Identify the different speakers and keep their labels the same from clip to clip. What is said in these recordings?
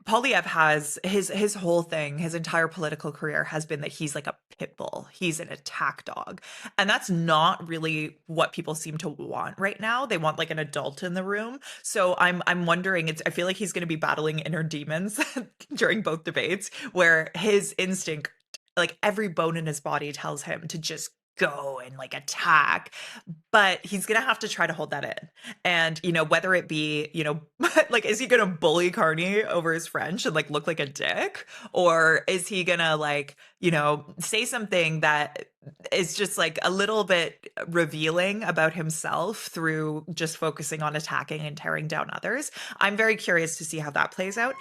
Speaker 1: Polyev has his whole thing, his entire political career has been that he's like a pit bull. He's an attack dog. And that's not really what people seem to want right now. They want like an adult in the room. So I'm wondering, I feel like he's going to be battling inner demons during both debates where his instinct, like every bone in his body tells him to just go and like attack, but he's gonna have to try to hold that in. And whether it be, like, is he gonna bully Carney over his French and like look like a dick, or is he gonna like say something that is just like a little bit revealing about himself through just focusing on attacking and tearing down others? I'm very curious to see how that plays out.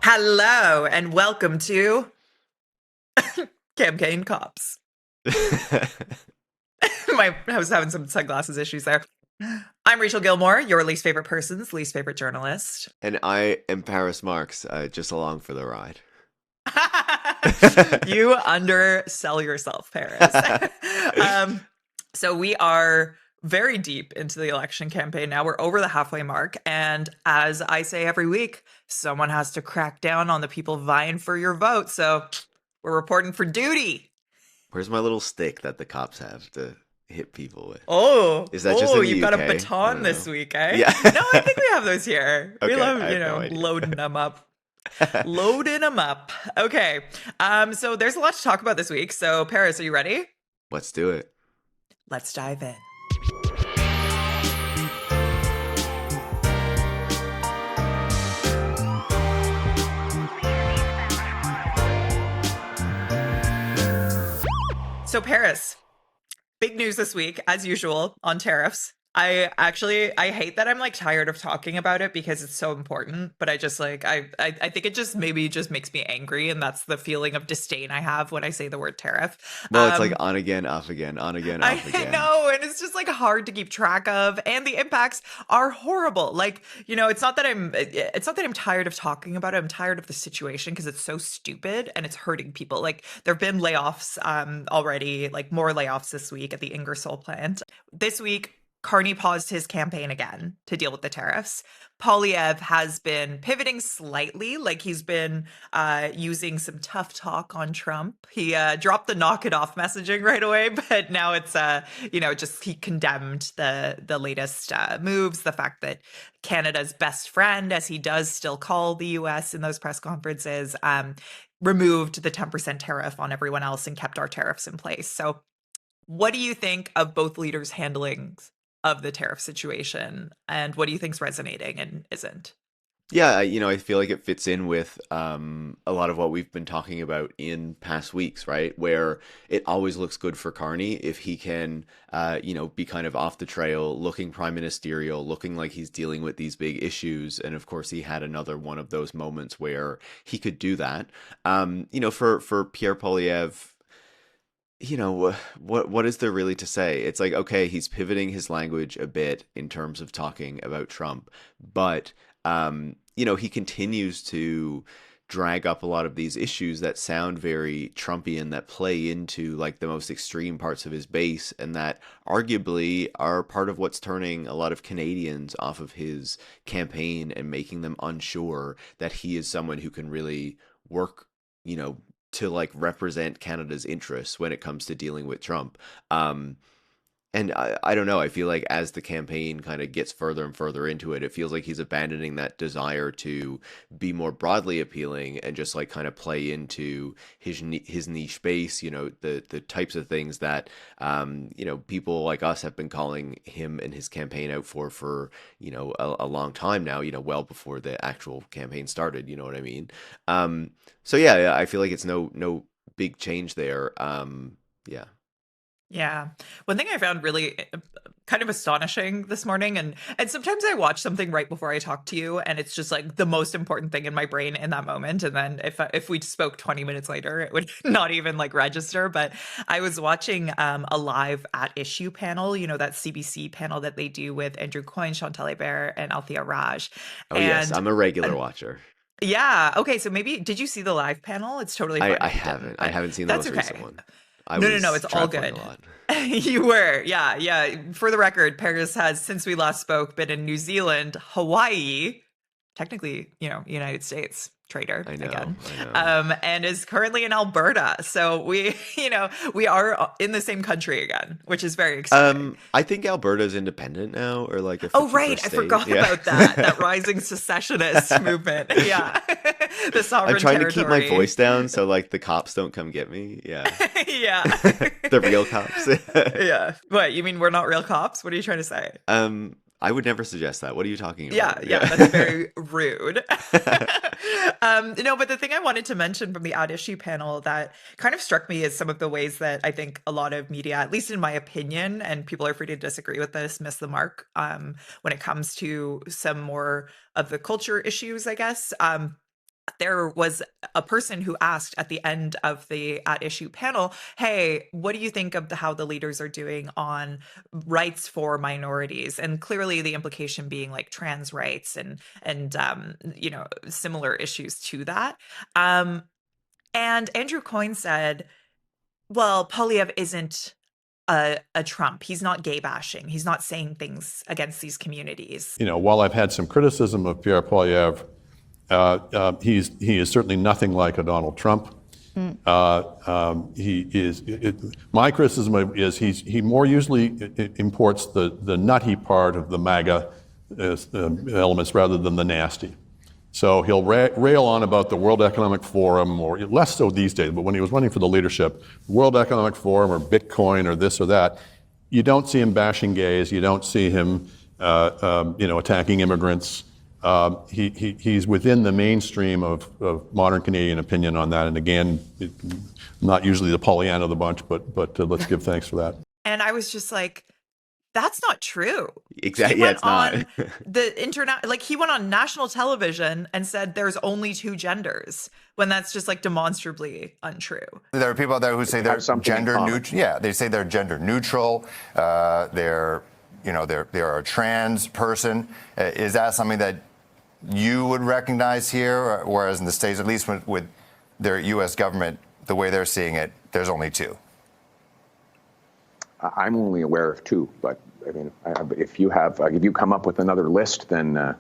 Speaker 1: Hello and welcome to Campaign Cops. I was having some sunglasses issues there. I'm Rachel Gilmore, your least favorite person's least favorite journalist.
Speaker 2: And I am Paris Marx, just along for the ride.
Speaker 1: You undersell yourself, Paris. So we are very deep into the election campaign now. We're over the halfway mark. And as I say every week, someone has to crack down on the people vying for your vote. So we're reporting for duty.
Speaker 2: Where's my little stick that the cops have to hit people with?
Speaker 1: Oh,
Speaker 2: is that just in the
Speaker 1: you've
Speaker 2: UK?
Speaker 1: got a baton this week, eh?
Speaker 2: Yeah.
Speaker 1: No, I think we have those here.
Speaker 2: Okay,
Speaker 1: We love,
Speaker 2: no
Speaker 1: loading them up. Loading them up. Okay. So there's a lot to talk about this week. So Paris, are you ready?
Speaker 2: Let's do it.
Speaker 1: Let's dive in. So Paris, big news this week, as usual, on tariffs. I hate that I'm like tired of talking about it because it's so important, but I just like, I think it just maybe just makes me angry. And that's the feeling of disdain I have when I say the word tariff.
Speaker 2: Well, it's like on again, off again, on again, off again.
Speaker 1: I know. And it's just like hard to keep track of. And the impacts are horrible. Like, it's not that I'm tired of talking about it. I'm tired of the situation because it's so stupid and it's hurting people. Like there've been layoffs already, like more layoffs this week at the Ingersoll plant. This week, Carney paused his campaign again to deal with the tariffs. Polyev has been pivoting slightly, like he's been using some tough talk on Trump. He dropped the knock it off messaging right away, but now it's, just he condemned the latest moves, the fact that Canada's best friend, as he does still call the US in those press conferences, removed the 10% tariff on everyone else and kept our tariffs in place. So what do you think of both leaders' handlings of the tariff situation, and what do you think's resonating and isn't?
Speaker 2: Yeah, I feel like it fits in with a lot of what we've been talking about in past weeks, right? Where it always looks good for Carney if he can, be kind of off the trail, looking prime ministerial, looking like he's dealing with these big issues. And of course, he had another one of those moments where he could do that. For Pierre Poilievre, what is there really to say? It's like, okay, he's pivoting his language a bit in terms of talking about Trump, but he continues to drag up a lot of these issues that sound very Trumpian, that play into like the most extreme parts of his base, and that arguably are part of what's turning a lot of Canadians off of his campaign and making them unsure that he is someone who can really work, to like represent Canada's interests when it comes to dealing with Trump. And I don't know, I feel like as the campaign kind of gets further and further into it, it feels like he's abandoning that desire to be more broadly appealing and just like kind of play into his niche base, the types of things that, people like us have been calling him and his campaign out for, a long time now, well before the actual campaign started, you know what I mean? So yeah, I feel like it's no big change there. Yeah.
Speaker 1: Yeah. One thing I found really kind of astonishing this morning, and sometimes I watch something right before I talk to you, and it's just like the most important thing in my brain in that moment. And then if we spoke 20 minutes later, it would not even like register. But I was watching a live at issue panel, that CBC panel that they do with Andrew Coyne, Chantal Hébert, and Althea Raj.
Speaker 2: Oh, yes, I'm a regular watcher.
Speaker 1: Yeah. Okay. So maybe did you see the live panel? It's totally fine
Speaker 2: I
Speaker 1: if you didn't,
Speaker 2: haven't. I
Speaker 1: but
Speaker 2: haven't seen the
Speaker 1: that's
Speaker 2: most recent
Speaker 1: okay.
Speaker 2: one. I
Speaker 1: No, no, no.
Speaker 2: was
Speaker 1: It's all
Speaker 2: traveling a
Speaker 1: good.
Speaker 2: lot.
Speaker 1: You were. Yeah. Yeah. For the record, Paris has, since we last spoke, been in New Zealand, Hawaii, technically, United States, traitor
Speaker 2: I know.
Speaker 1: again,
Speaker 2: I know.
Speaker 1: and is currently in Alberta. So we, we are in the same country again, which is very exciting.
Speaker 2: I think Alberta's independent now, or like a
Speaker 1: Oh, right.
Speaker 2: 51st
Speaker 1: I
Speaker 2: state.
Speaker 1: forgot
Speaker 2: Yeah.
Speaker 1: about that rising secessionist movement. Yeah. The
Speaker 2: I'm
Speaker 1: sovereign
Speaker 2: trying to keep my voice
Speaker 1: territory.
Speaker 2: down so like the cops don't come get me. Yeah.
Speaker 1: Yeah.
Speaker 2: The real cops.
Speaker 1: Yeah. What, you mean we're not real cops? What are you trying to say?
Speaker 2: I would never suggest that. What are you talking
Speaker 1: Yeah,
Speaker 2: about?
Speaker 1: yeah, that's
Speaker 2: Yeah.
Speaker 1: very rude. No, but the thing I wanted to mention from the ad issue panel that kind of struck me is some of the ways that I think a lot of media, at least in my opinion, and people are free to disagree with this, miss the mark when it comes to some more of the culture issues, I guess. There was a person who asked at the end of the at issue panel, hey, what do you think of how the leaders are doing on rights for minorities? And clearly the implication being like trans rights and similar issues to that. um and Andrew Coyne said, well, Polyev isn't a Trump. He's not gay bashing. He's not saying things against these communities.
Speaker 3: While I've had some criticism of Pierre Poilievre, he is certainly nothing like a Donald Trump. My criticism is he more usually imports the nutty part of the MAGA elements rather than the nasty. So he'll rail on about the World Economic Forum, or less so these days, but when he was running for the leadership, World Economic Forum or Bitcoin or this or that, you don't see him bashing gays, you don't see him attacking immigrants. He's within the mainstream of modern Canadian opinion on that. And again, not usually the Pollyanna of the bunch, but let's give thanks for that.
Speaker 1: And I was just like, that's not true. He
Speaker 2: Exactly. Yeah,
Speaker 1: went
Speaker 2: it's not.
Speaker 1: on the internet, like he went on national television and said there's only two genders, when that's just like demonstrably untrue.
Speaker 4: There are people out there who say they're gender neutral. Yeah, they say they're gender neutral. They're a trans person. Is that something that you would recognize here, whereas in the States, at least with their U.S. government, the way they're seeing it, there's only two?
Speaker 5: I'm only aware of two, but I mean, if you come up with another list, then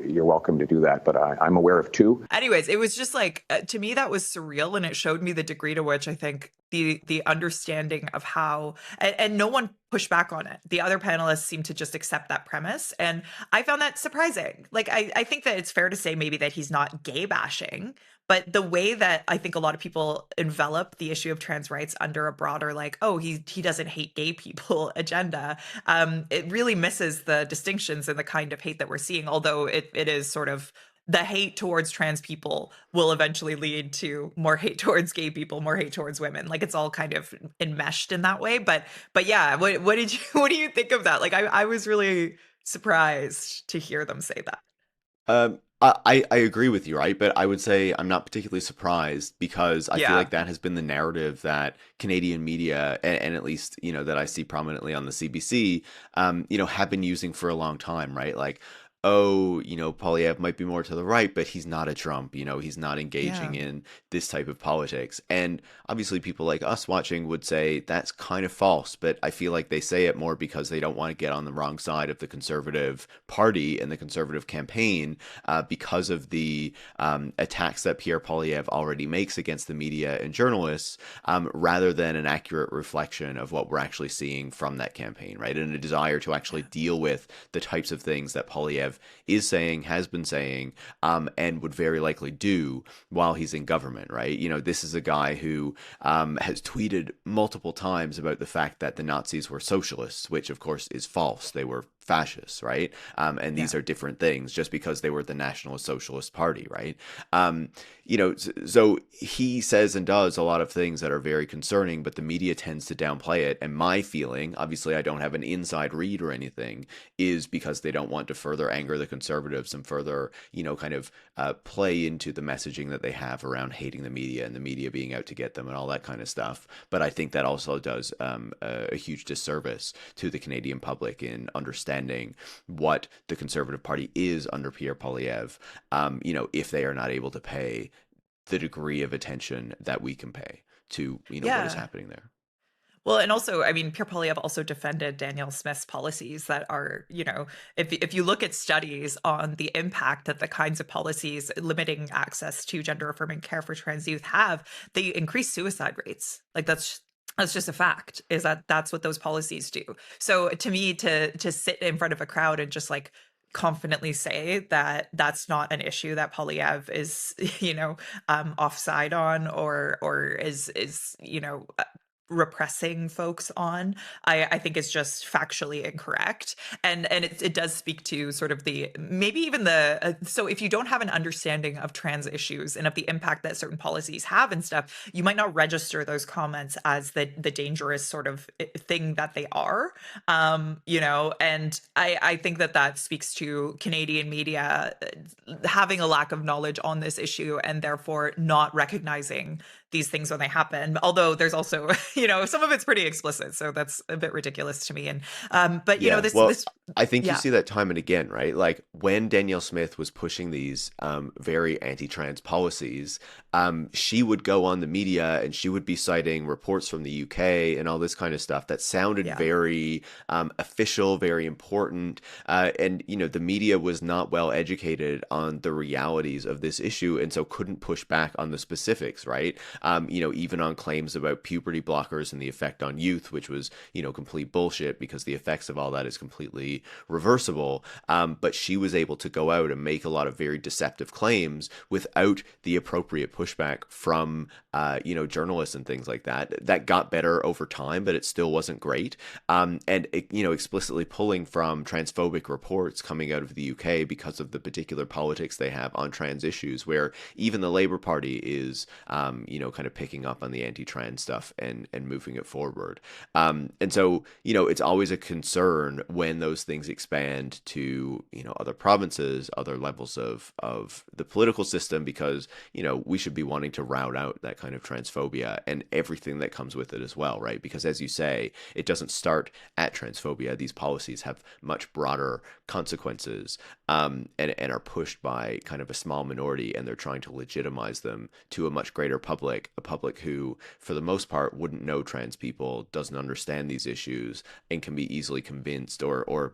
Speaker 5: you're welcome to do that. But I'm aware of two.
Speaker 1: Anyways, it was just like, to me, that was surreal. And it showed me the degree to which I think the understanding of how, and no one pushed back on it. The other panelists seemed to just accept that premise. And I found that surprising. Like, I think that it's fair to say maybe that he's not gay bashing, but the way that I think a lot of people envelop the issue of trans rights under a broader, like, oh, he doesn't hate gay people agenda, it really misses the distinctions and the kind of hate that we're seeing, although it is sort of the hate towards trans people will eventually lead to more hate towards gay people, more hate towards women. Like it's all kind of enmeshed in that way. But yeah, what do you think of that? Like I was really surprised to hear them say that.
Speaker 2: I agree with you, right? But I would say I'm not particularly surprised because I feel
Speaker 1: Yeah.
Speaker 2: like that has been the narrative that Canadian media, and at least, that I see prominently on the CBC, have been using for a long time, right? Like, oh, Polyev might be more to the right, but he's not a Trump, he's not engaging
Speaker 1: Yeah.
Speaker 2: in this type of politics. And obviously people like us watching would say that's kind of false, but I feel like they say it more because they don't want to get on the wrong side of the Conservative Party and the Conservative campaign, because of the attacks that Pierre Polyev already makes against the media and journalists, rather than an accurate reflection of what we're actually seeing from that campaign, right? And a desire to actually deal with the types of things that Polyev is saying, has been saying, and would very likely do while he's in government, right? This is a guy who has tweeted multiple times about the fact that the Nazis were socialists, which of course is false. They were fascists, right? And these are different things just because they were the National Socialist Party, right? So he says and does a lot of things that are very concerning, but the media tends to downplay it. And my feeling, obviously I don't have an inside read or anything, is because they don't want to further anger the Conservatives and further, kind of play into the messaging that they have around hating the media and the media being out to get them and all that kind of stuff. But I think that also does a huge disservice to the Canadian public in understanding understanding what the Conservative Party is under Pierre Poilievre, if they are not able to pay the degree of attention that we can pay to, what is
Speaker 1: Yeah.
Speaker 2: happening there.
Speaker 1: Well, and also, I mean, Pierre Poilievre also defended Daniel Smith's policies that are, if you look at studies on the impact that the kinds of policies limiting access to gender affirming care for trans youth have, they increase suicide rates. Like that's just a fact, is that that's what those policies do. So to me, to sit in front of a crowd and just like confidently say that that's not an issue that Poilievre is, offside on, or is repressing folks on, I think is just factually incorrect. And it does speak to sort of the, maybe even so if you don't have an understanding of trans issues and of the impact that certain policies have and stuff, you might not register those comments as the dangerous sort of thing that they are. And I think that speaks to Canadian media having a lack of knowledge on this issue and therefore not recognizing these things when they happen. Although there's also, some of it's pretty explicit, so that's a bit ridiculous to me. And but
Speaker 2: I think you
Speaker 1: yeah.
Speaker 2: see that time and again, right? Like when Danielle Smith was pushing these very anti-trans policies, she would go on the media and she would be citing reports from the UK and all this kind of stuff that sounded very official, very important. And the media was not well educated on the realities of this issue, and so couldn't push back on the specifics, right? Even on claims about puberty blockers and the effect on youth, which was, complete bullshit because the effects of all that is completely reversible. But she was able to go out and make a lot of very deceptive claims without the appropriate pushback from, journalists and things like that. That got better over time, but it still wasn't great. And, explicitly pulling from transphobic reports coming out of the UK because of the particular politics they have on trans issues, where even the Labour Party is, kind of picking up on the anti-trans stuff and moving it forward. And so, it's always a concern when those things expand to, other provinces, other levels of the political system, because, we should be wanting to rout out that kind of transphobia and everything that comes with it as well, right? Because as you say, it doesn't start at transphobia. These policies have much broader consequences, and are pushed by kind of a small minority, and they're trying to legitimize them to a much greater public, a public who, for the most part, wouldn't know trans people, doesn't understand these issues, and can be easily convinced, or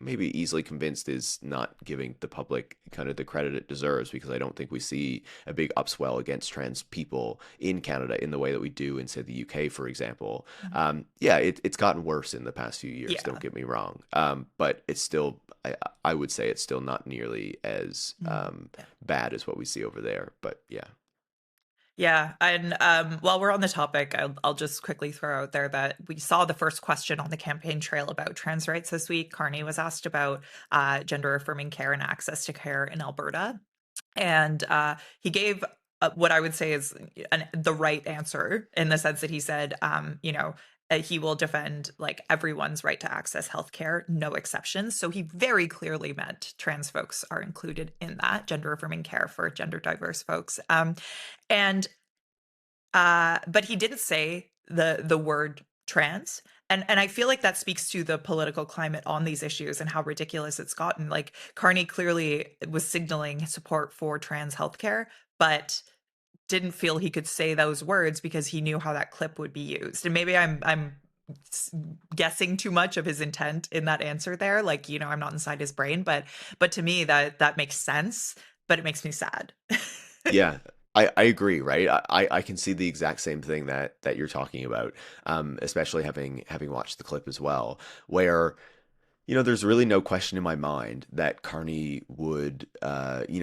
Speaker 2: maybe easily convinced is not giving the public kind of the credit it deserves, because I don't think we see a big upswell against trans people in Canada in the way that we do in, say, the UK, for example. It's gotten worse in the past few years, don't get me wrong. But it's still, I would say it's still not nearly as bad as what we see over there. But yeah.
Speaker 1: Yeah, and while we're on the topic, I'll just quickly throw out there that we saw the first question on the campaign trail about trans rights this week. Carney was asked about gender affirming care and access to care in Alberta, and he gave what I would say is the right answer, in the sense that he said, he will defend like everyone's right to access healthcare, no exceptions. So he very clearly meant trans folks are included in that, gender affirming care for gender diverse folks. But he didn't say the word trans. And I feel like that speaks to the political climate on these issues and how ridiculous it's gotten. Like Carney clearly was signaling support for trans healthcare, but didn't feel he could say those words because he knew how that clip would be used. And maybe I'm guessing too much of his intent in that answer there. Like, I'm not inside his brain, but to me that makes sense, but it makes me sad.
Speaker 2: Yeah. I agree, right? I can see the exact same thing that you're talking about, especially having watched the clip as well, where there's really no question in my mind that Carney would,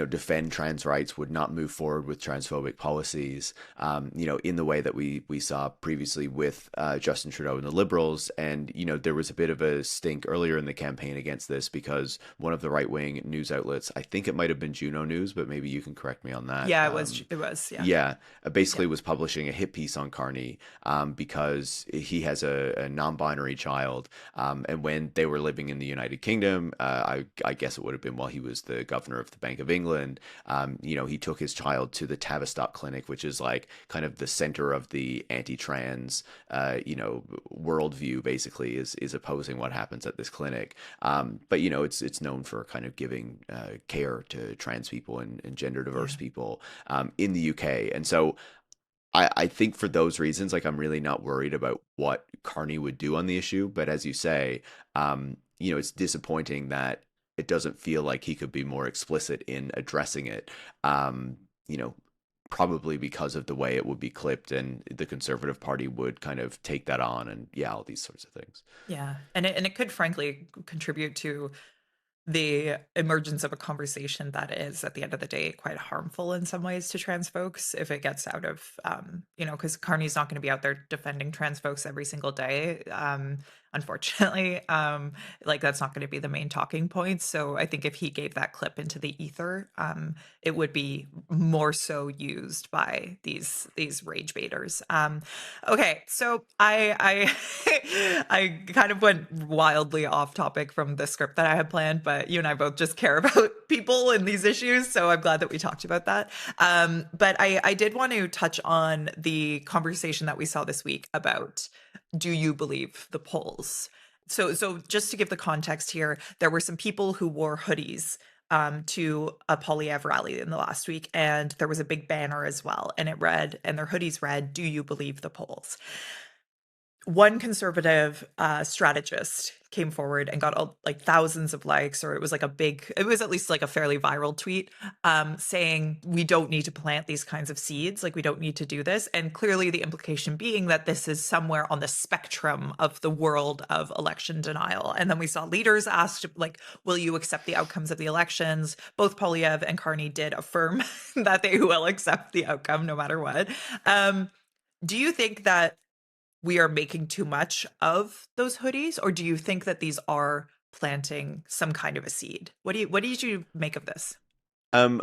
Speaker 2: defend trans rights, would not move forward with transphobic policies, in the way that we saw previously with Justin Trudeau and the Liberals. And, there was a bit of a stink earlier in the campaign against this because one of the right-wing news outlets, I think it might have been Juno News, but maybe you can correct me on that.
Speaker 1: Yeah, it was. Yeah.
Speaker 2: Yeah. Basically was publishing a hit piece on Carney because he has a non-binary child. And when they were living in in the United Kingdom. I guess it would have been while he was the governor of the Bank of England. He took his child to the Tavistock Clinic, which is like kind of the center of the anti-trans, worldview. Basically, is opposing what happens at this clinic. But it's known for kind of giving care to trans people and gender diverse people in the UK, and so. I think for those reasons, like I'm really not worried about what Carney would do on the issue. But as you say, it's disappointing that it doesn't feel like he could be more explicit in addressing it. You know, probably because of the way it would be clipped, and the Conservative Party would kind of take that on, and all these sorts of things.
Speaker 1: Yeah, and it could frankly contribute to the emergence of a conversation that is, at the end of the day, quite harmful in some ways to trans folks if it gets out of, because Carney's not going to be out there defending trans folks every single day. Unfortunately, like that's not going to be the main talking point. So I think if he gave that clip into the ether, it would be more so used by these rage baiters. Okay, so I I kind of went wildly off topic from the script that I had planned, but you and I both just care about people and these issues, so I'm glad that we talked about that. But I did want to touch on the conversation that we saw this week about, do you believe the polls? So just to give the context here, there were some people who wore hoodies to a Polyev rally in the last week, and there was a big banner as well, and their hoodies read, "Do you believe the polls?" One conservative strategist came forward and got like thousands of likes, or it was at least like a fairly viral tweet saying, we don't need to plant these kinds of seeds, like we don't need to do this. And clearly the implication being that this is somewhere on the spectrum of the world of election denial. And then we saw leaders asked, like, will you accept the outcomes of the elections? Both Polyev and Carney did affirm that they will accept the outcome no matter what. Do you think that we are making too much of those hoodies, or do you think that these are planting some kind of a seed? What did you make of this?
Speaker 2: Um,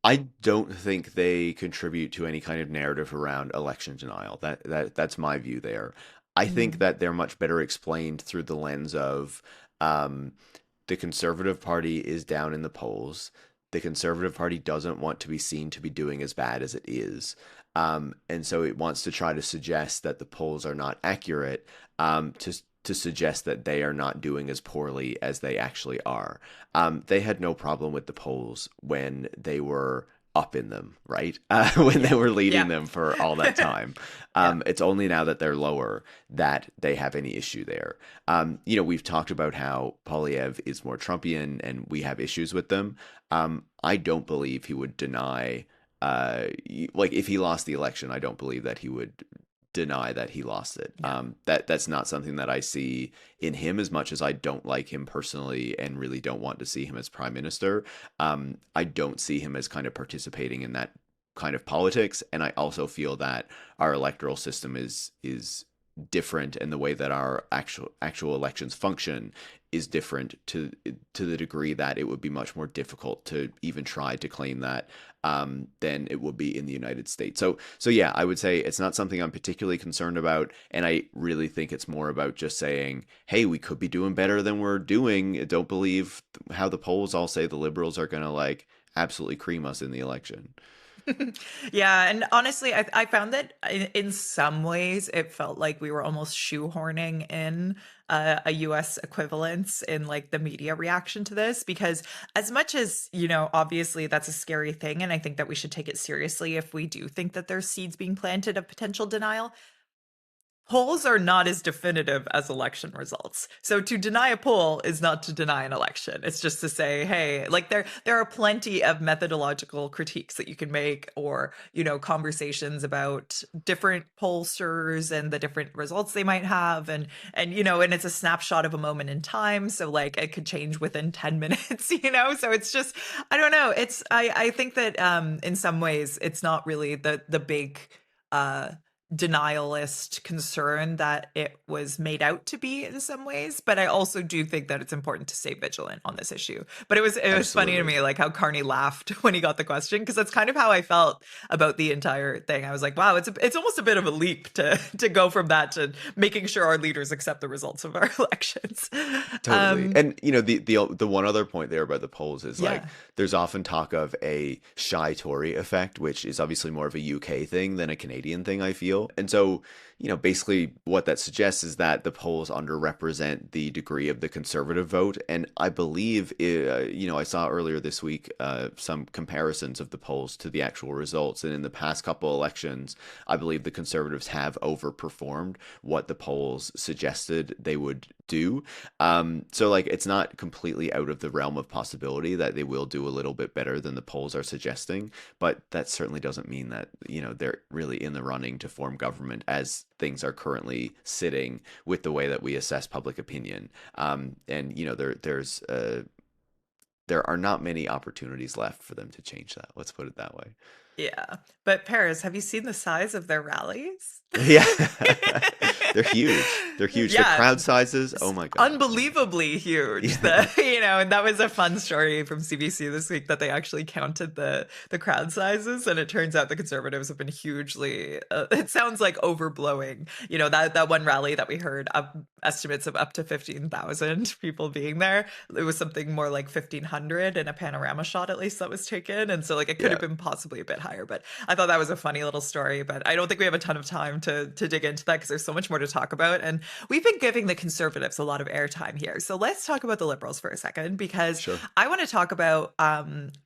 Speaker 2: I don't think they contribute to any kind of narrative around election denial. That's my view there. I think that they're much better explained through the lens of the Conservative Party is down in the polls. The Conservative Party doesn't want to be seen to be doing as bad as it is. And so it wants to try to suggest that the polls are not accurate, to suggest that they are not doing as poorly as they actually are. They had no problem with the polls when they were up in them, right? When they were leading them for all that time. It's only now that they're lower that they have any issue there. We've talked about how Polyev is more Trumpian and we have issues with them. I don't believe he would deny, like if he lost the election, I don't believe that he would deny that he lost it. That's not something that I see in him, as much as I don't like him personally and really don't want to see him as prime minister. I don't see him as kind of participating in that kind of politics, and I also feel that our electoral system is different, and the way that our actual elections function is different to the degree that it would be much more difficult to even try to claim that than it would be in the United States. So yeah, I would say it's not something I'm particularly concerned about, and I really think it's more about just saying, hey, we could be doing better than we're doing. Don't believe how the polls all say the Liberals are going to like absolutely cream us in the election.
Speaker 1: Yeah, and honestly, I found that in some ways it felt like we were almost shoehorning in a US equivalence in like the media reaction to this, because as much as, obviously that's a scary thing, and I think that we should take it seriously if we do think that there's seeds being planted of potential denial. Polls are not as definitive as election results. So to deny a poll is not to deny an election. It's just to say, hey, like there are plenty of methodological critiques that you can make, or, conversations about different pollsters and the different results they might have. And it's a snapshot of a moment in time. So like it could change within 10 minutes, So it's just, I don't know. I think that in some ways it's not really the big denialist concern that it was made out to be in some ways, but I also do think that it's important to stay vigilant on this issue. But it was funny to
Speaker 2: Absolutely.
Speaker 1: me like how Carney laughed when he got the question, because that's kind of how I felt about the entire thing. I was like, wow, it's almost a bit of a leap to go from that to making sure our leaders accept the results of our elections.
Speaker 2: Totally. And the one other point there about the polls is like
Speaker 1: Yeah.
Speaker 2: there's often talk of a shy Tory effect, which is obviously more of a UK thing than a Canadian thing, I feel. And so, basically what that suggests is that the polls underrepresent the degree of the conservative vote. And I believe, I saw earlier this week some comparisons of the polls to the actual results. And in the past couple elections, I believe the conservatives have overperformed what the polls suggested they would do. So like it's not completely out of the realm of possibility that they will do a little bit better than the polls are suggesting, but that certainly doesn't mean that, they're really in the running to form government as things are currently sitting with the way that we assess public opinion. And there are not many opportunities left for them to change that. Let's put it that way.
Speaker 1: Yeah. But Paris, have you seen the size of their rallies?
Speaker 2: Yeah. They're huge. They're huge. The
Speaker 1: Yeah.
Speaker 2: crowd sizes, oh my God.
Speaker 1: Unbelievably huge.
Speaker 2: Yeah.
Speaker 1: And that was a fun story from CBC this week, that they actually counted the crowd sizes, and it turns out the conservatives have been hugely. It sounds like overblowing. That one rally that we heard, estimates of up to 15,000 people being there. It was something more like 1,500 in a panorama shot, at least, that was taken, and so like it could have
Speaker 2: Yeah.
Speaker 1: been possibly a bit higher. But I thought that was a funny little story. But I don't think we have a ton of time to dig into that, because there's so much more to talk about. And we've been giving the conservatives a lot of airtime here. So let's talk about the liberals for a second, because
Speaker 2: Sure.
Speaker 1: I want to talk about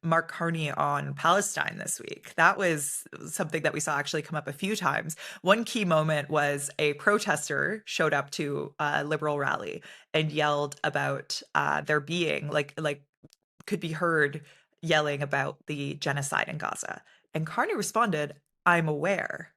Speaker 1: Mark Carney on Palestine this week. That was something that we saw actually come up a few times. One key moment was a protester showed up to a liberal rally and yelled about there being like could be heard yelling about the genocide in Gaza. And Carney responded, "I'm aware."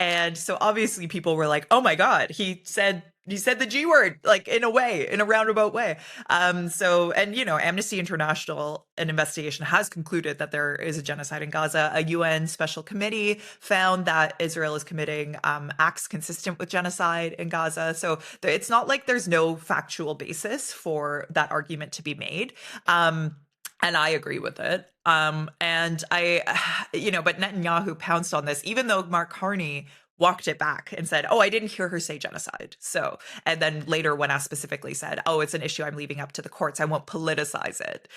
Speaker 1: And so obviously people were like, "Oh my God, he said the G word, like in a roundabout way." Amnesty International, an investigation has concluded that there is a genocide in Gaza. A UN special committee found that Israel is committing acts consistent with genocide in Gaza. So it's not like there's no factual basis for that argument to be made. And I agree with it. But Netanyahu pounced on this, even though Mark Carney walked it back and said, "Oh, I didn't hear her say genocide." So, and then later, when asked specifically, said, "Oh, it's an issue I'm leaving up to the courts. I won't politicize it."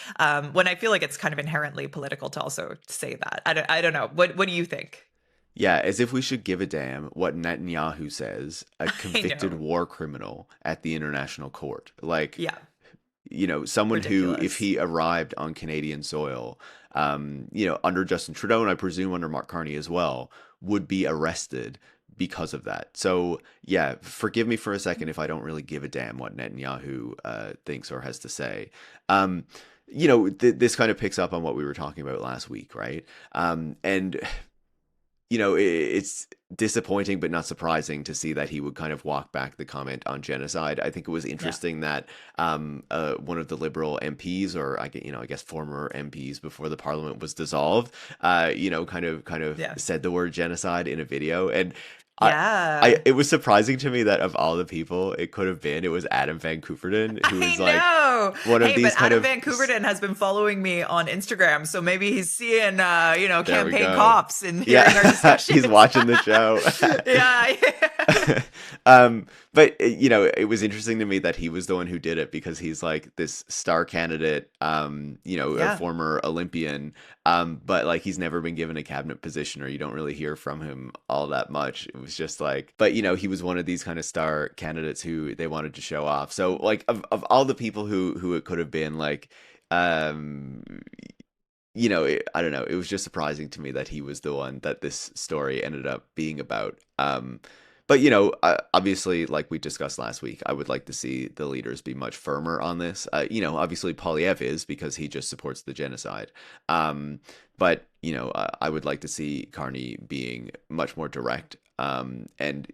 Speaker 1: When I feel like it's kind of inherently political to also say that. I don't know. What do you think?
Speaker 2: Yeah, as if we should give a damn what Netanyahu says, a
Speaker 1: I
Speaker 2: convicted
Speaker 1: know.
Speaker 2: war criminal at the international court. Like,
Speaker 1: Yeah,
Speaker 2: someone who, if
Speaker 1: ridiculous.
Speaker 2: he arrived on Canadian soil, under Justin Trudeau, and I presume under Mark Carney as well, would be arrested because of that. So, yeah, forgive me for a second if I don't really give a damn what Netanyahu thinks or has to say. This kind of picks up on what we were talking about last week, right? And it's disappointing but not surprising to see that he would kind of walk back the comment on genocide. I think it was
Speaker 1: Yeah.
Speaker 2: interesting that one of the Liberal MPs, or I guess former MPs before the Parliament was dissolved, kind of
Speaker 1: Yeah.
Speaker 2: said the word genocide in a video, and
Speaker 1: Yeah.
Speaker 2: it was surprising to me that of all the people it could have been, it was Adam Van Koeverden, who
Speaker 1: I
Speaker 2: is like
Speaker 1: know.
Speaker 2: one of
Speaker 1: Hey,
Speaker 2: these
Speaker 1: but
Speaker 2: kind
Speaker 1: Adam
Speaker 2: of.
Speaker 1: Van Koeverden has been following me on Instagram, so maybe he's seeing,
Speaker 2: There we
Speaker 1: campaign
Speaker 2: go.
Speaker 1: cops and hearing our
Speaker 2: Yeah, he's
Speaker 1: discussions.
Speaker 2: watching the show.
Speaker 1: Yeah.
Speaker 2: But it was interesting to me that he was the one who did it, because he's like this star candidate, a
Speaker 1: Yeah.
Speaker 2: former Olympian, but like he's never been given a cabinet position, or you don't really hear from him all that much. It was just like, but he was one of these kind of star candidates who they wanted to show off. So like of all the people who it could have been, like, um, I don't know. It was just surprising to me that he was the one that this story ended up being about. But obviously, like we discussed last week, I would like to see the leaders be much firmer on this. Obviously Polyev is, because he just supports the genocide. But I would like to see Carney being much more direct, and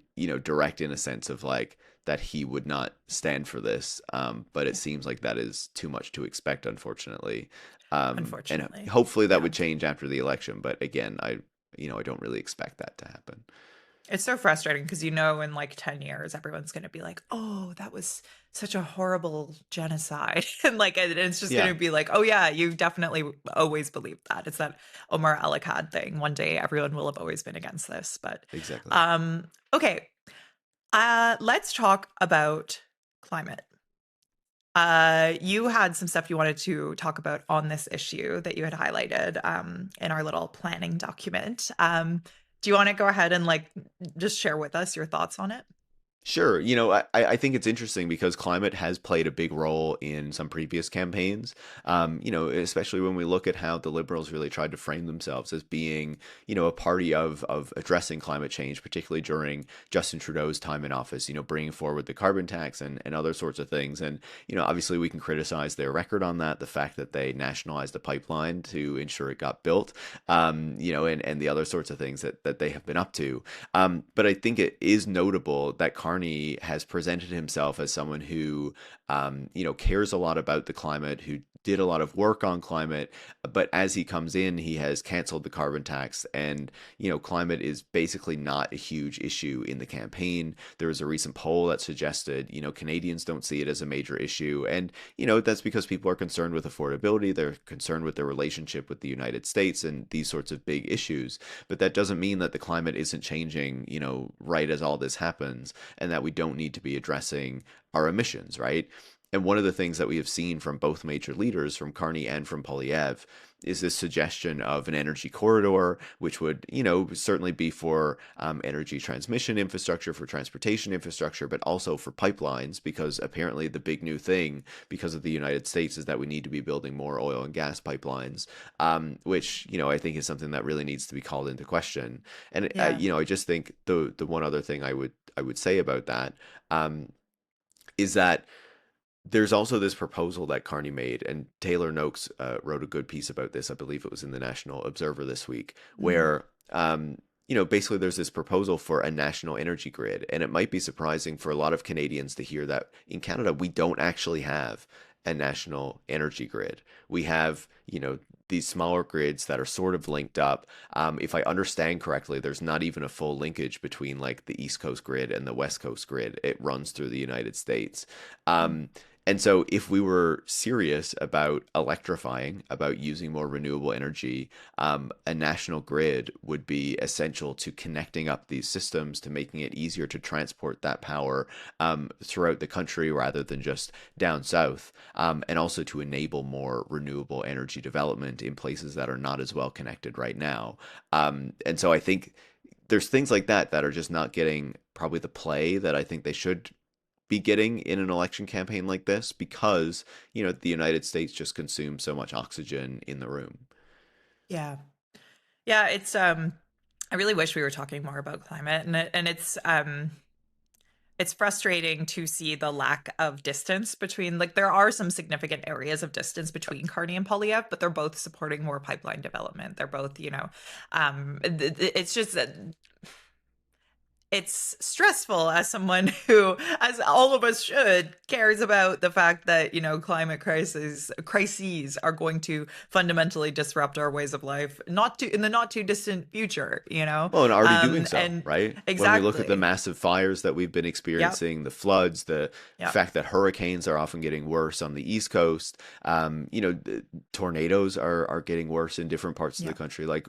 Speaker 2: direct in a sense of like that he would not stand for this. But it seems like that is too much to expect, unfortunately. And
Speaker 1: Unfortunately.
Speaker 2: hopefully that
Speaker 1: Yeah.
Speaker 2: would change after the election. But again, I don't really expect that to happen.
Speaker 1: It's so frustrating because in like 10 years, everyone's going to be like, oh, that was such a horrible genocide. And like, and it's just going
Speaker 2: Yeah,
Speaker 1: to be like, oh, yeah, you definitely always believed that. It's that Omar Al-Akkad thing. One day, everyone will have always been against this. But
Speaker 2: exactly.
Speaker 1: okay, let's talk about climate. You had some stuff you wanted to talk about on this issue that you had highlighted in our little planning document. Do you want to go ahead and like just share with us your thoughts on it?
Speaker 2: Sure. I think it's interesting because climate has played a big role in some previous campaigns. Especially when we look at how the Liberals really tried to frame themselves as being, a party of addressing climate change, particularly during Justin Trudeau's time in office, bringing forward the carbon tax and other sorts of things. And, obviously we can criticize their record on that, the fact that they nationalized a pipeline to ensure it got built, and the other sorts of things that they have been up to. But I think it is notable that Carney has presented himself as someone who, cares a lot about the climate, who did a lot of work on climate, but as he comes in, he has canceled the carbon tax, and climate is basically not a huge issue in the campaign. There was a recent poll that suggested, Canadians don't see it as a major issue, and that's because people are concerned with affordability, they're concerned with their relationship with the United States, and these sorts of big issues. But that doesn't mean that the climate isn't changing, right as all this happens, and that we don't need to be addressing our emissions, right? And one of the things that we have seen from both major leaders, from Carney and from Poilievre, is this suggestion of an energy corridor, which would, certainly be for energy transmission infrastructure, for transportation infrastructure, but also for pipelines, because apparently the big new thing, because of the United States, is that we need to be building more oil and gas pipelines, which, I think is something that really needs to be called into question. And,
Speaker 1: Yeah.
Speaker 2: I just think the one other thing I would say about that, is that there's also this proposal that Carney made, and Taylor Noakes wrote a good piece about this. I believe it was in the National Observer this week,
Speaker 1: Mhm.
Speaker 2: where basically there's this proposal for a national energy grid, and it might be surprising for a lot of Canadians to hear that in Canada we don't actually have a national energy grid. We have, these smaller grids that are sort of linked up. If I understand correctly, there's not even a full linkage between like the East Coast grid and the West Coast grid. It runs through the United States. And so, if we were serious about electrifying, about using more renewable energy, a national grid would be essential to connecting up these systems, to making it easier to transport that power throughout the country rather than just down south, and also to enable more renewable energy development in places that are not as well connected right now. And so, I think there's things like that that are just not getting probably the play that I think they should be getting in an election campaign like this, because the United States just consumes so much oxygen in the room.
Speaker 1: Yeah. Yeah, I really wish we were talking more about climate, and it's frustrating to see the lack of distance between, like, there are some significant areas of distance between Carney and Polyev, but they're both supporting more pipeline development. They're both, it's just that it's stressful as someone who, as all of us should, cares about the fact that, climate crises are going to fundamentally disrupt our ways of life, not too in the not too distant future,
Speaker 2: Well, and already doing so,
Speaker 1: and
Speaker 2: right? When we look at the
Speaker 1: exactly.
Speaker 2: massive fires that we've been
Speaker 1: Yep.
Speaker 2: experiencing, the floods, the
Speaker 1: Yep.
Speaker 2: fact that hurricanes are often getting worse on the East Coast, the tornadoes are getting worse in different parts of the
Speaker 1: Yep.
Speaker 2: country. Like,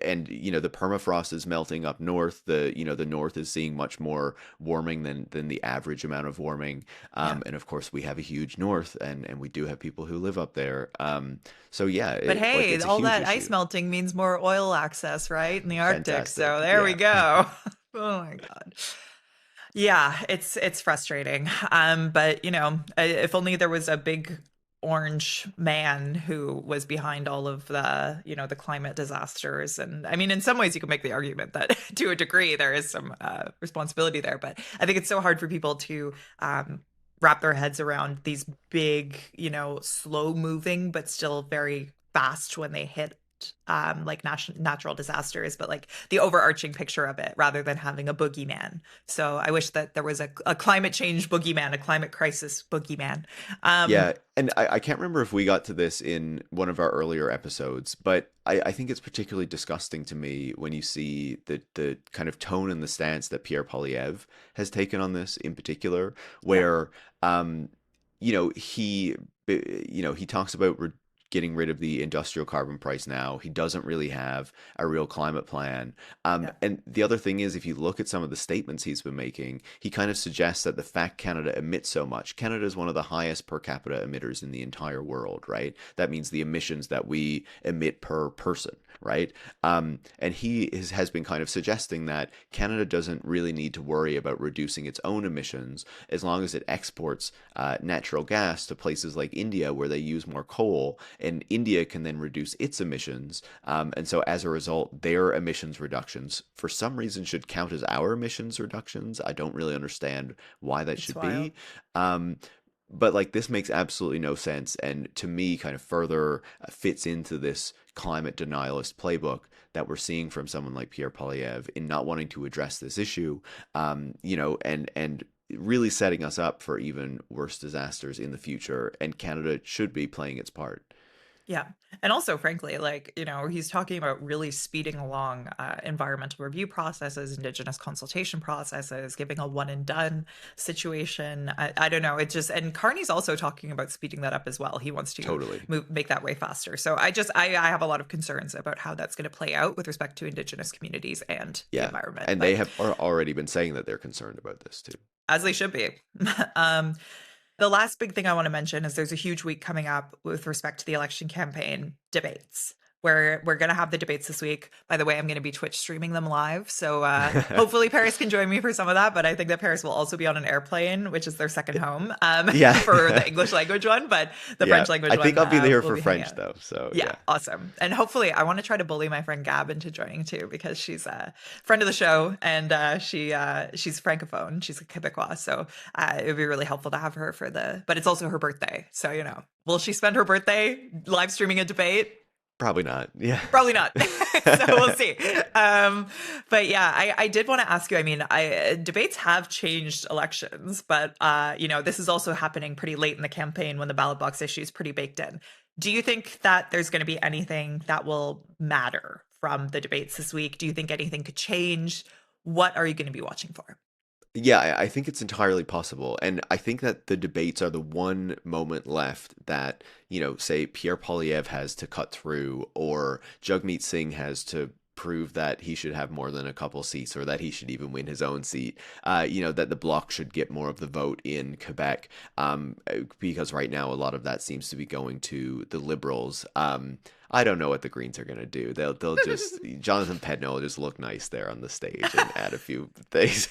Speaker 2: and the permafrost is melting up north. The North is seeing much more warming than the average amount of warming.
Speaker 1: Yep.
Speaker 2: And of course, we have a huge North, and we do have people who live up there. So yeah,
Speaker 1: But hey,
Speaker 2: it's a
Speaker 1: all
Speaker 2: huge
Speaker 1: that ice
Speaker 2: issue.
Speaker 1: melting means more oil access, right? In the Arctic. So
Speaker 2: Fantastic.
Speaker 1: there we
Speaker 2: Yeah.
Speaker 1: go. Oh my God. Yeah, it's frustrating. But if only there was a big orange man who was behind all of the, the climate disasters. And I mean, in some ways, you can make the argument that to a degree there is some responsibility there. But I think it's so hard for people to wrap their heads around these big, slow moving, but still very fast when they hit like natural disasters, but like the overarching picture of it rather than having a boogeyman. So I wish that there was a climate change boogeyman, a climate crisis boogeyman.
Speaker 2: Yeah, and I can't remember if we got to this in one of our earlier episodes, but I think it's particularly disgusting to me when you see the kind of tone and the stance that Pierre Poilievre has taken on this in particular, where he talks about getting rid of the industrial carbon price now. He doesn't really have a real climate plan. And the other thing is, if you look at some of the statements he's been making, he kind of suggests that the fact Canada emits so much, Canada is one of the highest per capita emitters in the entire world, right? That means the emissions that we emit per person, right? And he has been kind of suggesting that Canada doesn't really need to worry about reducing its own emissions as long as it exports natural gas to places like India where they use more coal, and India can then reduce its emissions. And so as a result, their emissions reductions for some reason should count as our emissions reductions. I don't really understand why that should be. But like, this makes absolutely no sense, and to me kind of further fits into this climate denialist playbook that we're seeing from someone like Pierre Poilievre in not wanting to address this issue, and really setting us up for even worse disasters in the future. And Canada should be playing its part.
Speaker 1: Yeah. And also, frankly, like, he's talking about really speeding along environmental review processes, Indigenous consultation processes, giving a one and done situation. I don't know. It just, and Carney's also talking about speeding that up as well. He wants to
Speaker 2: Totally
Speaker 1: make that way faster. So I have a lot of concerns about how that's going to play out with respect to Indigenous communities and the environment.
Speaker 2: And they have already been saying that they're concerned about this too.
Speaker 1: As they should be. The last big thing I want to mention is there's a huge week coming up with respect to the election campaign debates. We're going to have the debates this week. By the way, I'm going to be Twitch streaming them live. So hopefully Paris can join me for some of that. But I think that Paris will also be on an airplane, which is their second home for the English language one. But the French language one.
Speaker 2: I think I'll be there for French, though. So
Speaker 1: yeah, awesome. And hopefully I want to try to bully my friend Gab into joining, too, because she's a friend of the show. And she's Francophone. She's a Quebecois. So it would be really helpful to have her but it's also her birthday. So, will she spend her birthday live streaming a debate?
Speaker 2: Probably not. Yeah.
Speaker 1: Probably not. So we'll see. But yeah, I did want to ask you, I mean, debates have changed elections, but, this is also happening pretty late in the campaign when the ballot box issue is pretty baked in. Do you think that there's going to be anything that will matter from the debates this week? Do you think anything could change? What are you going to be watching for?
Speaker 2: Yeah, I think it's entirely possible. And I think that the debates are the one moment left that, say Pierre Poilievre has to cut through, or Jagmeet Singh has to prove that he should have more than a couple seats, or that he should even win his own seat, that the Bloc should get more of the vote in Quebec, because right now a lot of that seems to be going to the Liberals. I don't know what the Greens are going to do. They'll just Jonathan Pedno will just look nice there on the stage and add a few things.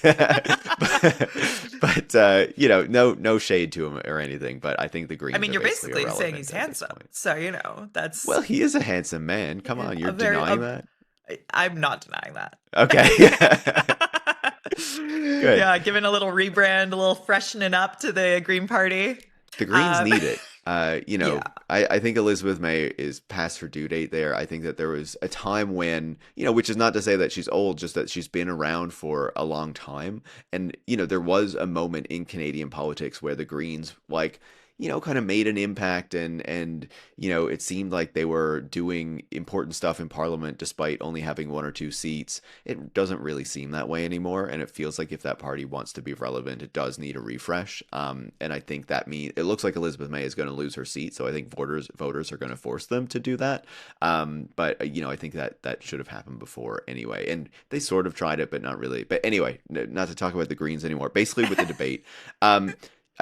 Speaker 2: but no shade to him or anything. But I think the Greens.
Speaker 1: I mean, you're basically saying he's
Speaker 2: at
Speaker 1: handsome. So that's.
Speaker 2: Well, he is a handsome man. Come on, you're denying that?
Speaker 1: I'm not denying that.
Speaker 2: Okay. Good.
Speaker 1: Yeah, giving a little rebrand, a little freshening up to the Green Party.
Speaker 2: The Greens need it. I think Elizabeth May is past her due date there. I think that there was a time when, which is not to say that she's old, just that she's been around for a long time. And, there was a moment in Canadian politics where the Greens, kind of made an impact, and it seemed like they were doing important stuff in Parliament despite only having one or two seats. It doesn't really seem that way anymore, and it feels like if that party wants to be relevant, it does need a refresh. And I think that it looks like Elizabeth May is going to lose her seat, so I think voters are going to force them to do that. But I think that should have happened before anyway, and they sort of tried it, but not really. But anyway, not to talk about the Greens anymore. Basically, with the debate.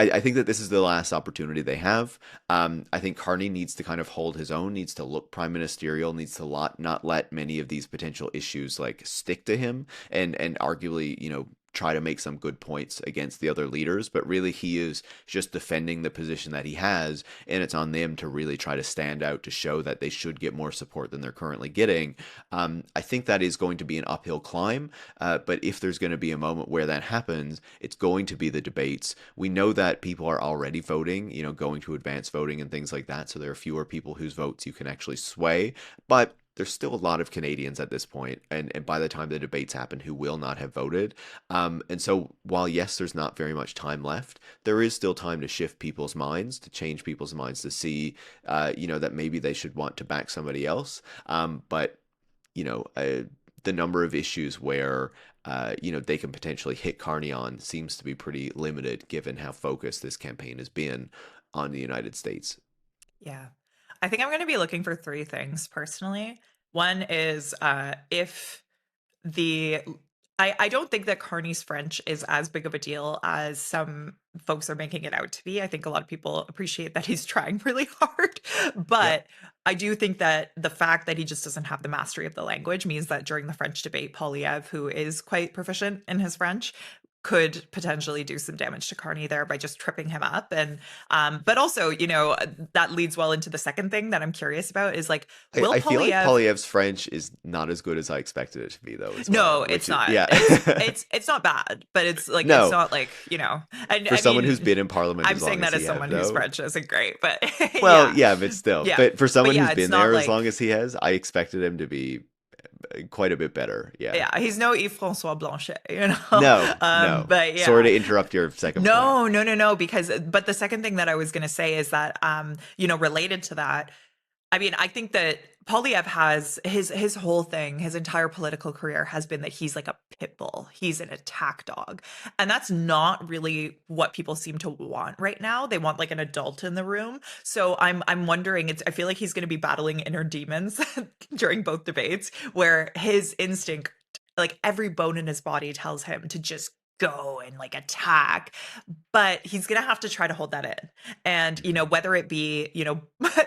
Speaker 2: I think that this is the last opportunity they have. I think Carney needs to kind of hold his own, needs to look prime ministerial, needs to not let many of these potential issues stick to him, and arguably, try to make some good points against the other leaders, but really he is just defending the position that he has, and it's on them to really try to stand out, to show that they should get more support than they're currently getting. I think that is going to be an uphill climb, but if there's going to be a moment where that happens, it's going to be the debates. We know that people are already voting, going to advance voting and things like that, so there are fewer people whose votes you can actually sway, but there's still a lot of Canadians at this point, and by the time the debates happen, who will not have voted. And so while yes, there's not very much time left, there is still time to shift people's minds, to change people's minds, to see, that maybe they should want to back somebody else. But the number of issues where they can potentially hit Carney on seems to be pretty limited, given how focused this campaign has been on the United States.
Speaker 1: Yeah. I think I'm going to be looking for three things personally. One is if the I don't think that Carney's French is as big of a deal as some folks are making it out to be. I think a lot of people appreciate that he's trying really hard,
Speaker 2: Yep.
Speaker 1: but I do think that the fact that he just doesn't have the mastery of the language means that during the French debate, Polyev, who is quite proficient in his French, could potentially do some damage to Carney there by just tripping him up. And but also, that leads well into the second thing that I'm curious about is like, will
Speaker 2: I feel like
Speaker 1: Polyev
Speaker 2: Polyev's French is not as good as I expected it to be, though, as
Speaker 1: No,
Speaker 2: well.
Speaker 1: it's
Speaker 2: Which is,
Speaker 1: not.
Speaker 2: yeah.
Speaker 1: It's not bad, but it's like it's
Speaker 2: No,
Speaker 1: not like, and
Speaker 2: for
Speaker 1: I
Speaker 2: someone who's
Speaker 1: mean,
Speaker 2: been in Parliament
Speaker 1: I'm
Speaker 2: as long
Speaker 1: saying that
Speaker 2: as
Speaker 1: as
Speaker 2: he have,
Speaker 1: someone whose
Speaker 2: though.
Speaker 1: French isn't great, but
Speaker 2: Well,
Speaker 1: yeah.
Speaker 2: yeah, but still.
Speaker 1: Yeah.
Speaker 2: But for someone
Speaker 1: Yeah,
Speaker 2: who's
Speaker 1: it's
Speaker 2: been
Speaker 1: not
Speaker 2: there as
Speaker 1: like
Speaker 2: long as he has, I expected him to be quite a bit better. Yeah.
Speaker 1: yeah, he's no Yves-François Blanchet,
Speaker 2: No, no.
Speaker 1: But
Speaker 2: Sorry
Speaker 1: yeah.
Speaker 2: to interrupt your second point.
Speaker 1: No, because but the second thing that I was going to say is that related to that, I mean, I think that Polyev has his whole thing, his entire political career has been that he's like a pit bull. He's an attack dog. And that's not really what people seem to want right now. They want like an adult in the room. So I'm wondering, I feel like he's going to be battling inner demons during both debates where his instinct, like every bone in his body tells him to just go and like attack, but he's gonna have to try to hold that in. And whether it be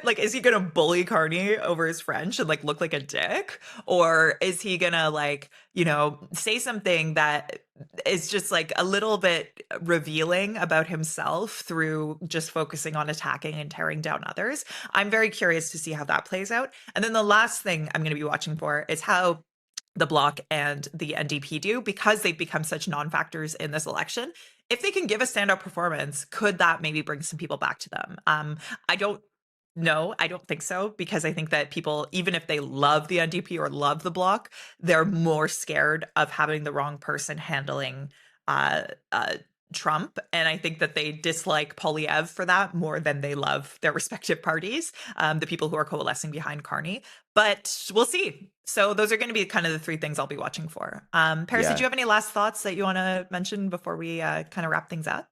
Speaker 1: like, is he gonna bully Carney over his French and like look like a dick, or is he gonna like say something that is just like a little bit revealing about himself through just focusing on attacking and tearing down others? I'm very curious to see how that plays out. And then the last thing I'm going to be watching for is how the Bloc and the NDP do, because they've become such non-factors in this election. If they can give a standout performance, could that maybe bring some people back to them? I don't know. I don't think so, because I think that people, even if they love the NDP or love the Bloc, they're more scared of having the wrong person handling uh, uh, Trump. And I think that they dislike Polyev for that more than they love their respective parties, the people who are coalescing behind Carney. But we'll see. So those are going to be kind of the three things I'll be watching for. Paris, did
Speaker 2: Yeah.
Speaker 1: you have any last thoughts that you want to mention before we kind of wrap things up?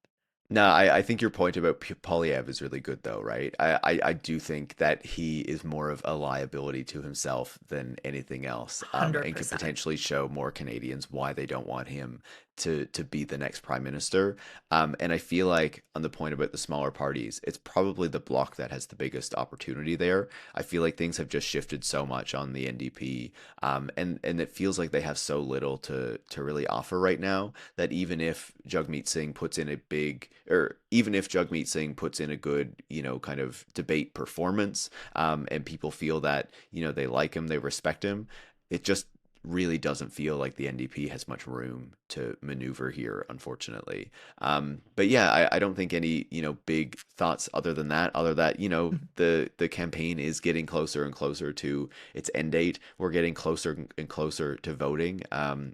Speaker 2: No, I think your point about Polyev is really good, though, right? I do think that he is more of a liability to himself than anything else, and could
Speaker 1: 100%.
Speaker 2: potentially show more Canadians why they don't want him to be the next prime minister. And I feel like on the point about the smaller parties, it's probably the Bloc that has the biggest opportunity there. I feel like things have just shifted so much on the NDP, and it feels like they have so little to really offer right now that even if Jagmeet Singh puts in a big, or even if Jagmeet Singh puts in a good, kind of debate performance, and people feel that, they like him, they respect him, it just really doesn't feel like the NDP has much room to maneuver here, unfortunately. But yeah, I don't think any, big thoughts other than that, the campaign is getting closer and closer to its end date. We're getting closer and closer to voting,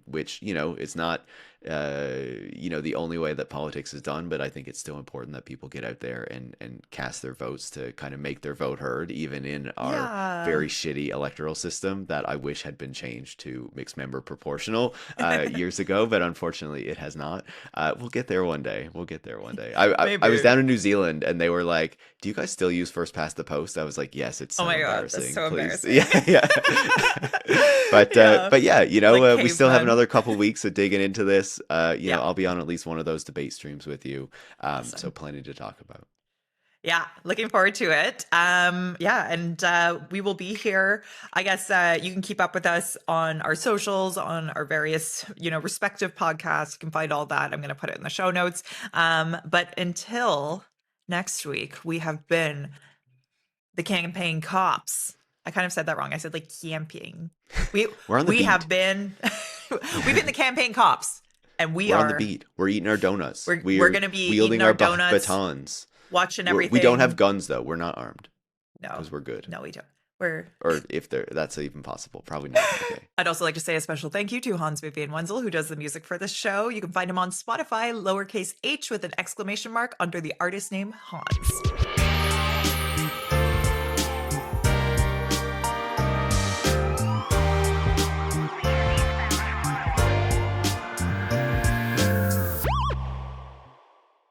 Speaker 2: which, it's not, the only way that politics is done, but I think it's still important that people get out there and cast their votes to kind of make their vote heard, even in our
Speaker 1: Yeah.
Speaker 2: very shitty electoral system that I wish had been changed to mixed member proportional years ago, but unfortunately it has not. We'll get there one day. We'll get there one day. I was
Speaker 1: Maybe.
Speaker 2: down in New Zealand and they were like, "Do you guys still use first past the post?" I was like, "Yes, it's so
Speaker 1: Oh my God,
Speaker 2: embarrassing.
Speaker 1: that's so
Speaker 2: Please."
Speaker 1: embarrassing.
Speaker 2: Yeah,
Speaker 1: Yeah.
Speaker 2: but yeah,
Speaker 1: Like
Speaker 2: we still have
Speaker 1: cavemen.
Speaker 2: another couple weeks of digging into this.
Speaker 1: Yeah.
Speaker 2: I'll be on at least one of those debate streams with you. So
Speaker 1: Awesome.
Speaker 2: plenty to talk about.
Speaker 1: Yeah, looking forward to it. Yeah, and we will be here. I guess you can keep up with us on our socials, on our various, respective podcasts. You can find all that. I'm going to put it in the show notes. But until next week, we have been the campaign cops. I kind of said that wrong. I said like camping. We
Speaker 2: We're on the
Speaker 1: we
Speaker 2: beat.
Speaker 1: have been we've been the campaign cops, and we
Speaker 2: We're
Speaker 1: are
Speaker 2: on the beat. We're eating our donuts.
Speaker 1: we're going to be
Speaker 2: wielding
Speaker 1: eating our
Speaker 2: our
Speaker 1: donuts,
Speaker 2: batons.
Speaker 1: watching
Speaker 2: We don't have
Speaker 1: everything.
Speaker 2: guns though. We're not armed
Speaker 1: No,
Speaker 2: because we're good.
Speaker 1: no, we don't. Where
Speaker 2: Or if that's even possible. Probably not. Okay.
Speaker 1: I'd also like to say a special thank you to Hans Vivian Wenzel, who does the music for this show. You can find him on Spotify, lowercase h with an exclamation mark under the artist name Hans.